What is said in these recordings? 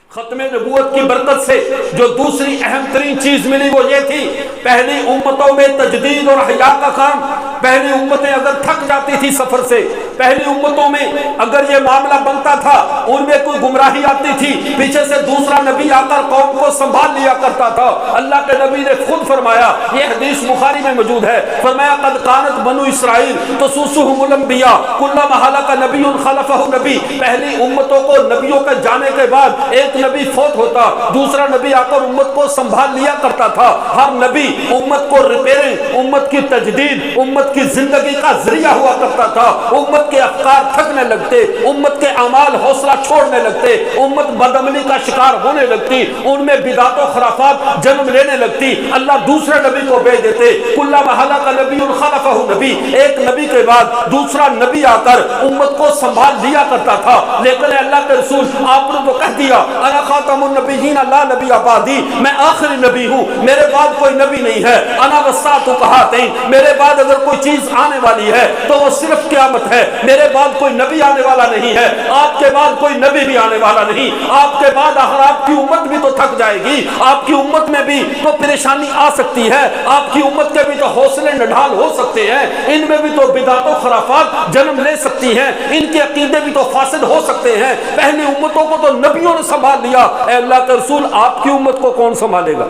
ختم نبوت کی برکت سے جو دوسری اہم ترین چیز ملی وہ یہ تھی، پہلی امتوں میں تجدید اور احیاء کا کام۔ پہلی امتیں اگر تھک جاتی تھی سفر سے، پہلی امتوں میں اگر یہ معاملہ بنتا تھا، ان میں کوئی گمراہی آتی تھی، پیچھے سے دوسرا نبی آ کر قوم کو سنبھال لیا کرتا تھا۔ اللہ کے نبی نے خود فرمایا، یہ حدیث بخاری میں موجود ہے، فرمایا قد کانت بنو اسرائیل تسوسهم الانبیاء کلما ہلک نبی خلفہ نبی۔ پہلی امتوں کو نبیوں کے جانے کے بعد ایک نبی فوت ہوتا، دوسرا نبی آ کر امت کو سنبھال لیا کرتا تھا۔ ہر نبی امت کو ریپیئرنگ، امت کی تجدید، امت کی زندگی کا ذریعہ ہوا کرتا تھا۔ امت کے افکار تھکنے لگتے، امت کے اعمال حوصلہ چھوڑنے لگتے، امت بدعملی کا شکار ہونے لگتی، ان میں بدعت و خرافات جنم لینے لگتی، اللہ دوسرے نبی کو بھیج دیتے۔ کلما ہلک نبی خلفہ نبی، ایک نبی کے بعد دوسرا نبی آ کر امت کو سنبھال لیا کرتا تھا۔ لیکن اللہ کے رسول آپ نے تو کہہ دیا، انا خاتم النبیین لا نبی بعدی، میں آخری نبی ہوں، میرے بعد کوئی نبی نہیں ہے۔ انا والساعۃ کہاتین، میرے بعد اگر کوئی چیز آنے والی ہے تو وہ صرف قیامت ہے، میرے بعد کوئی نبی آنے والا نہیں ہے، آپ کے بعد کوئی نبی بھی آنے والا نہیں۔ آپ کے بعد آخر آپ کی امت بھی تو تھک جائے گی، آپ کی امت میں بھی تو پریشانی آ سکتی ہے، آپ کی امت کے بھی تو حوصلے نڈھال ہو سکتے ہیں، ان میں بھی تو بدعت و خرافات جنم لے سکتی ہیں، ان کے عقیدے بھی تو فاسد ہو سکتے ہیں۔ پہلی امتوں کو تو نبیوں نے سنبھال لیا، اے اللہ کے رسول آپ کی امت کو کون سنبھالے گا؟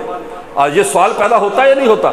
آج یہ سوال پیدا ہوتا ہے یا نہیں ہوتا؟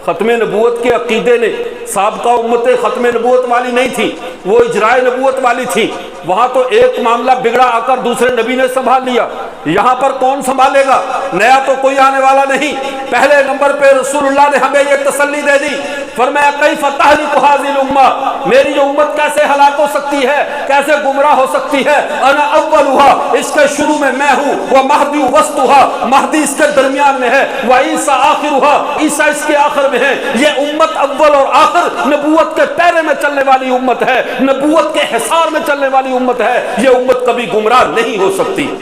ختم نبوت کے عقیدے نے، سابقہ امتیں ختم نبوت والی نہیں تھی، وہ اجرائے نبوت والی تھی، وہاں تو ایک معاملہ بگڑا آ کر دوسرے نبی نے سنبھال لیا، یہاں پر کون سنبھالے گا؟ نیا تو کوئی آنے والا نہیں۔ پہلے نمبر پہ رسول اللہ نے ہمیں یہ تسلی دے دی، فرمایا کیف تہلک ھذہ الامہ، میری جو امت کیسے ہلاک ہو سکتی ہے، کیسے گمراہ ہو سکتی ہے؟ انا اولھا، اس کے شروع میں میں ہوں، ومہدی وسطھا، مہدی اس کے درمیان میں ہے، وعیسیٰ آخرھا، عیسیٰ اس کے آخر میں ہے۔ یہ امت اول اور آخر، نبوت کے پیرے میں چلنے والی امت ہے، نبوت کے حصار میں چلنے والی امت ہے، یہ امت کبھی گمراہ نہیں ہو سکتی۔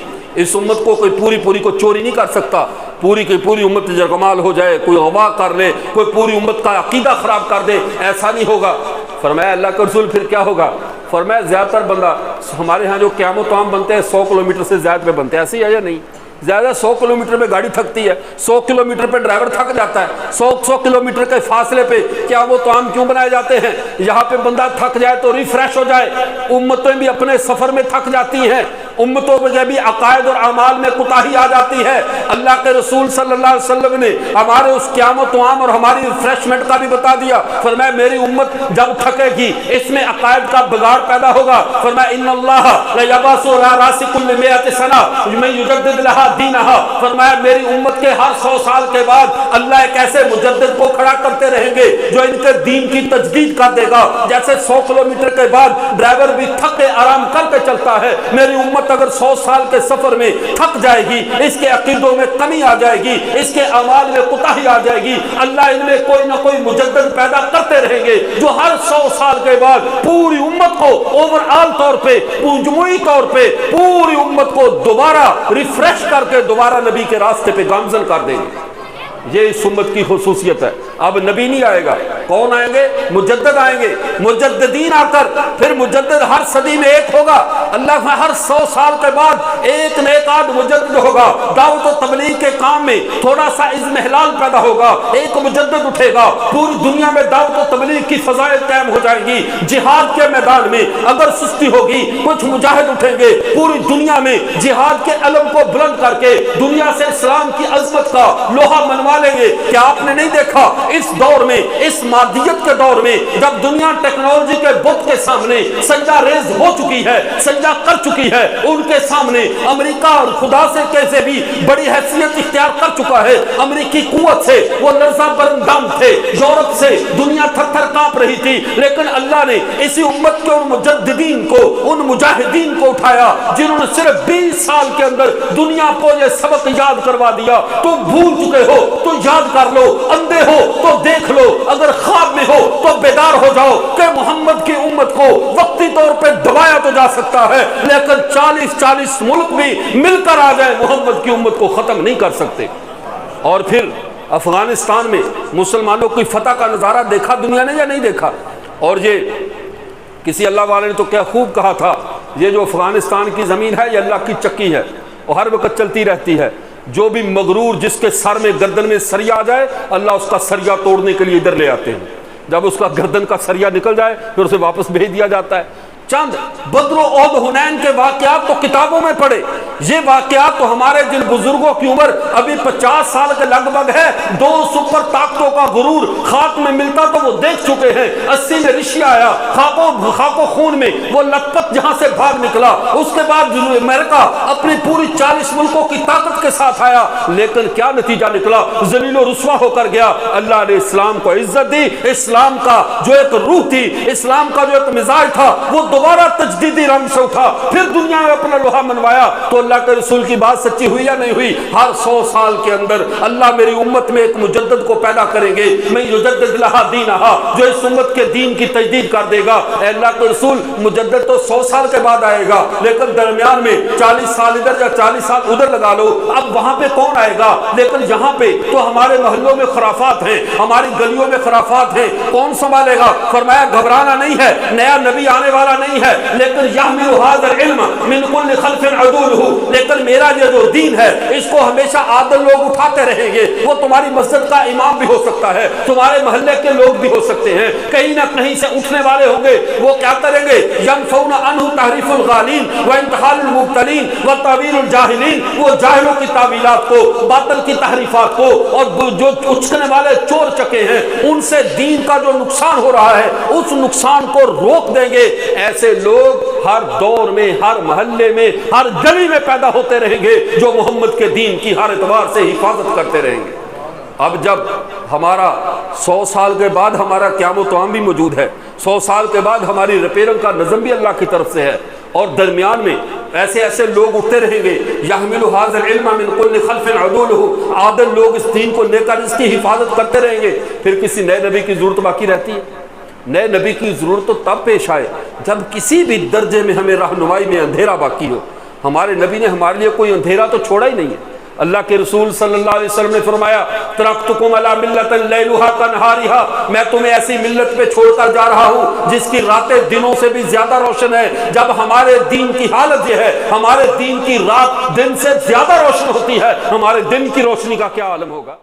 اس امت کو کوئی پوری کو چوری نہیں کر سکتا، پوری کی پوری امت جرگمال ہو جائے، کوئی غوا کر لے، کوئی پوری امت کا عقیدہ خراب کر دے، ایسا نہیں ہوگا۔ فرمایا اللہ کے رسول پھر کیا ہوگا؟ فرمایا زیادہ تر بندہ، ہمارے ہاں جو قیام و طعام بنتے ہیں 100 کلومیٹر سے زیادہ پہ بنتے ہیں، ایسے ہی ہے یا نہیں؟ زیادہ 100 کلومیٹر پہ گاڑی تھکتی ہے، 100 کلومیٹر پہ ڈرائیور تھک جاتا ہے، 100 کلومیٹر کے فاصلے پہ کیا وہ طعام کیوں بنائے جاتے ہیں؟ یہاں پہ بندہ تھک جائے تو ریفریش ہو جائے۔ امتیں بھی اپنے سفر میں تھک جاتی ہیں، امتوں میں بھی عقائد اور اعمال میں کوتاہی آ جاتی ہے۔ اللہ کے رسول صلی اللہ علیہ وسلم نے ہمارے اس قیام و طعام اور ہماری ریفریشمنٹ کا بھی بتا دیا، فرمایا میری امت جب تھکے گی اس میں عقائد کا بگاڑ پیدا ہوگا۔ فرمایا ان اللہ لیبعث علی راس کل 100 سنہ من یجدد لها دینہا، فرمایا میری امت کے ہر 100 سال کے بعد اللہ ایک ایسے مجدد کو کھڑا کرتے رہیں گے جو ان کے دین کی تجدید کر دے گا۔ جیسے 100 کلومیٹر کے بعد ڈرائیور بھی تھک کے آرام کر کے چلتا ہے، میری امت اگر 100 سال کے سفر میں تھک جائے گی، اس کے عقیدوں میں کمی آ جائے گی، اس کے اعمال میں کوتاہی آ جائے گی، اللہ ان میں کوئی نہ کوئی مجدد پیدا کرتے رہیں گے جو ہر 100 سال کے بعد پوری امت کو اوور آل طور پہ، مجموعی طور پہ پوری امت کو دوبارہ ریفریش کر کے دوبارہ نبی کے راستے پہ گامزن کر دیں گے۔ یہ اس امت کی خصوصیت ہے۔ اب نبی نہیں آئے گا، کون آئیں گے؟ مجدد آئیں گے، مجددین آ کر پھر مجدد ہر صدی میں ایک ہوگا، اللہ ہر 100 سال کے بعد ایک نہ ایک آدھ مجدد ہوگا۔ دعوت و تبلیغ کے کام میں تھوڑا سا اضمحلال پیدا ہوگا، ایک مجدد اٹھے گا، پوری دنیا میں دعوت و تبلیغ کی فضائل قائم ہو جائیں گی۔ جہاد کے میدان میں اگر سستی ہوگی کچھ مجاہد اٹھیں گے، پوری دنیا میں جہاد کے علم کو بلند کر کے دنیا سے اسلام کی عظمت کا لوہا منوا لیں گے۔ کیا آپ نے نہیں دیکھا اس دور میں، اس مادیت کے دور میں، جب دنیا ٹیکنالوجی کے بت کے سامنے سجدہ ریز ہو چکی ہے، سجدہ کر چکی ہے، ان کے سامنے امریکہ اور خدا سے کیسے بھی بڑی حیثیت اختیار کر چکا ہے، امریکی قوت سے وہ لرزہ برندام تھے، یورپ سے دنیا تھر تھر کانپ رہی تھی، لیکن اللہ نے اسی امت کے ان مجددین کو، ان مجاہدین کو اٹھایا جنہوں نے صرف 20 سال کے اندر دنیا کو یہ سبق یاد کروا دیا۔ تو بھول چکے ہو تو یاد کر لو، اندھے ہو تو دیکھ لو، اگر خواب میں ہو تو بیدار ہو جاؤ کہ محمد کی امت کو وقتی طور پہ دبایا تو جا سکتا ہے، لیکن 40 ملک بھی مل کر آ جائے محمد کی امت کو ختم نہیں کر سکتے۔ اور پھر افغانستان میں مسلمانوں کی فتح کا نظارہ دیکھا دنیا نے یا نہیں دیکھا؟ اور یہ کسی اللہ والے نے تو کیا خوب کہا تھا، یہ جو افغانستان کی زمین ہے یہ اللہ کی چکی ہے، وہ ہر وقت چلتی رہتی ہے۔ جو بھی مغرور جس کے سر میں گردن میں سریا آ جائے، اللہ اس کا سریا توڑنے کے لیے ادھر لے آتے ہیں۔ جب اس کا گردن کا سریا نکل جائے پھر اسے واپس بھیج دیا جاتا ہے۔ چند بدر و احد حنین کے واقعات تو کتابوں میں پڑھے، یہ واقعات تو ہمارے جن بزرگوں کی عمر ابھی 50 سال کے لگ بھگ ہے، 2 سپر طاقتوں کا غرور خاک میں ملتا تو وہ دیکھ چکے ہیں۔ 80 میں رشیا آیا، خاک و خون میں وہ لت پت جہاں سے بھاگ نکلا، اس کے بعد امریکہ اپنی پوری 40 ملکوں کی طاقت کے ساتھ آیا، لیکن کیا نتیجہ نکلا؟ ذلیل و رسوا ہو کر گیا۔ اللہ نے اسلام کو عزت دی، اسلام کا جو ایک روح تھی، اسلام کا جو ایک مزاج تھا، وہ دوبارہ تجدیدی رنگ سے اٹھا، پھر دنیا میں اپنا لوہا منوایا۔ تو اللہ کے رسول کی بات سچی ہوئی یا نہیں ہوئی؟ ہر 100 سال کے اندر اللہ میری امت میں ایک مجدد کو پیدا کریں گے، میں یجدد لہا دینہا، جو اس امت کے دین کی تجدید کر دے گا۔ اے اللہ کے رسول، مجدد تو 100 سال کے بعد آئے گا، لیکن درمیان میں 40 سال ادھر یا 40 سال ادھر لگا لو، اب وہاں پہ کون آئے گا؟ لیکن یہاں پہ تو ہمارے محلوں میں خرافات ہیں، ہماری گلیوں میں خرافات ہیں، کون سنبھالے گا؟ فرمایا گھبرانا نہیں ہے، نیا نبی آنے والا نہیں ہے، لیکن یحمل ھذا العلم من کل خلف عدولہ، لیکن میرا یہ جو دین ہے اس کو ہمیشہ عادل لوگ اٹھاتے رہیں گے۔ وہ تمہاری مسجد کا امام بھی ہو سکتا ہے، تمہارے محلے کے لوگ بھی ہو سکتے ہیں، کہیں نہ کہیں سے اٹھنے والے ہوں گے۔ وہ کیا کریں گے؟ ینفون عنہ تحریف الغالین وانتحال المبتلین وتاویل الجاہلین، وہ جاہلوں کی تعویلات کو، باطل کی تحریفات کو، اور جو اچکنے والے چور چکے ہیں ان سے دین کا جو نقصان ہو رہا ہے اس نقصان کو روک دیں گے۔ ایسے لوگ ہر دور میں، ہر محلے میں، ہر گلی میں پیدا ہوتے رہیں گے جو محمد کے دین کی ہر اعتبار سے حفاظت کرتے رہیں گے۔ اب جب ہمارا 100 سال کے بعد ہمارا قیام و طعام بھی موجود ہے، 100 سال کے بعد ہماری ریپیرنگ کا نظم بھی اللہ کی طرف سے ہے، اور درمیان میں ایسے لوگ اٹھتے رہیں گے، یحمل ھذا العلم من کل خلف عدولہ، عادل لوگ اس دین کو لے کر اس کی حفاظت کرتے رہیں گے۔ پھر کسی نئے نبی کی ضرورت باقی رہتی ہے؟ نئے نبی کی ضرورت تو تب پیش آئے جب کسی بھی درجے میں ہمیں رہنمائی میں اندھیرا باقی ہو۔ ہمارے نبی نے ہمارے لیے کوئی اندھیرا تو چھوڑا ہی نہیں ہے۔ اللہ کے رسول صلی اللہ علیہ وسلم نے فرمایا، ترکتکم علی ملۃ لیلھا کنہارھا، میں تمہیں ایسی ملت پہ چھوڑ کر جا رہا ہوں جس کی راتیں دنوں سے بھی زیادہ روشن ہے۔ جب ہمارے دین کی حالت یہ ہے، ہمارے دین کی رات دن سے زیادہ روشن ہوتی ہے، ہمارے دن کی روشنی کا کیا عالم ہوگا؟